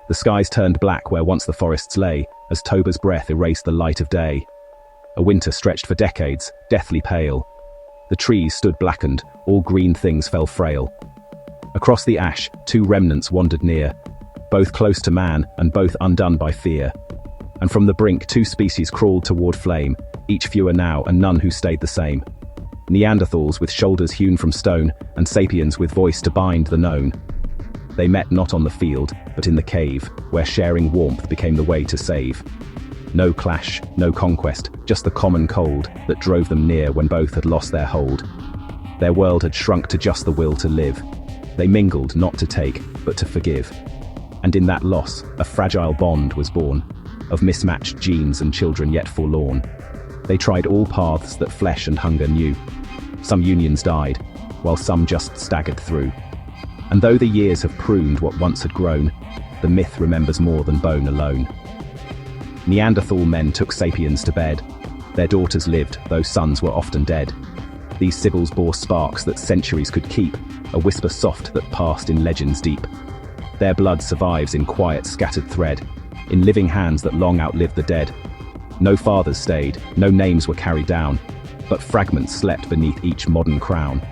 The skies turned black where once the forests lay, as Toba's breath erased the light of day. A winter stretched for decades, deathly pale. The trees stood blackened, all green things fell frail. Across the ash, two remnants wandered near, both close to man and both undone by fear. And from the brink, two species crawled toward flame, each fewer now and none who stayed the same. Neanderthals with shoulders hewn from stone, and Sapiens with voice to bind the known. They met not on the field, but in the cave, where sharing warmth became the way to save. No clash, no conquest, just the common cold that drove them near when both had lost their hold. Their world had shrunk to just the will to live. They mingled not to take, but to forgive. And in that loss, a fragile bond was born, of mismatched genes and children yet forlorn. They tried all paths that flesh and hunger knew. Some unions died, while some just staggered through. And though the years have pruned what once had grown, the myth remembers more than bone alone. Neanderthal men took Sapiens to bed. Their daughters lived, though sons were often dead. These sibyls bore sparks that centuries could keep, a whisper soft that passed in legends deep. Their blood survives in quiet, scattered thread, in living hands that long outlived the dead. No fathers stayed, no names were carried down, but fragments slept beneath each modern crown.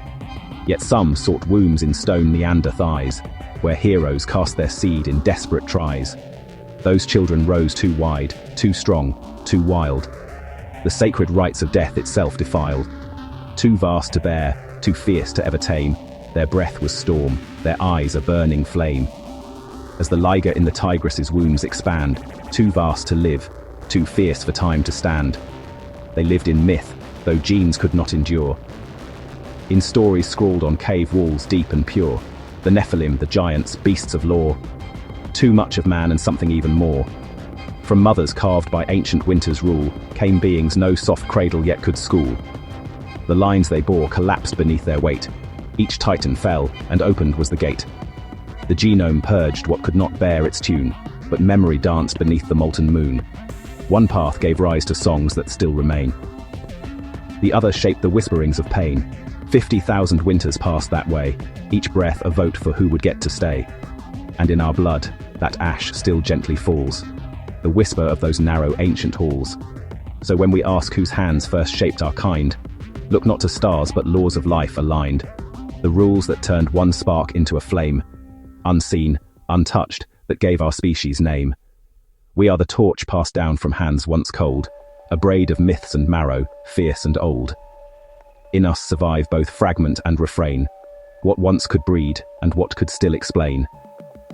Yet some sought wombs in stone Neander thighs, where heroes cast their seed in desperate tries. Those children rose too wide, too strong, too wild. The sacred rites of death itself defiled. Too vast to bear, too fierce to ever tame, their breath was storm, their eyes a burning flame. As the liger in the tigress's wounds expand, too vast to live, too fierce for time to stand. They lived in myth, though genes could not endure. In stories scrawled on cave walls deep and pure, the Nephilim, the giants, beasts of lore. Too much of man and something even more. From mothers carved by ancient winter's rule, came beings no soft cradle yet could school. The lines they bore collapsed beneath their weight. Each titan fell, and opened was the gate. The genome purged what could not bear its tune, but memory danced beneath the molten moon. One path gave rise to songs that still remain. The other shaped the whisperings of pain. 50,000 winters passed that way, each breath a vote for who would get to stay. And in our blood, that ash still gently falls, the whisper of those narrow ancient halls. So when we ask whose hands first shaped our kind, look not to stars but laws of life aligned, the rules that turned one spark into a flame, unseen, untouched, that gave our species name. We are the torch passed down from hands once cold, a braid of myths and marrow, fierce and old. In us survive both fragment and refrain, what once could breed and what could still explain.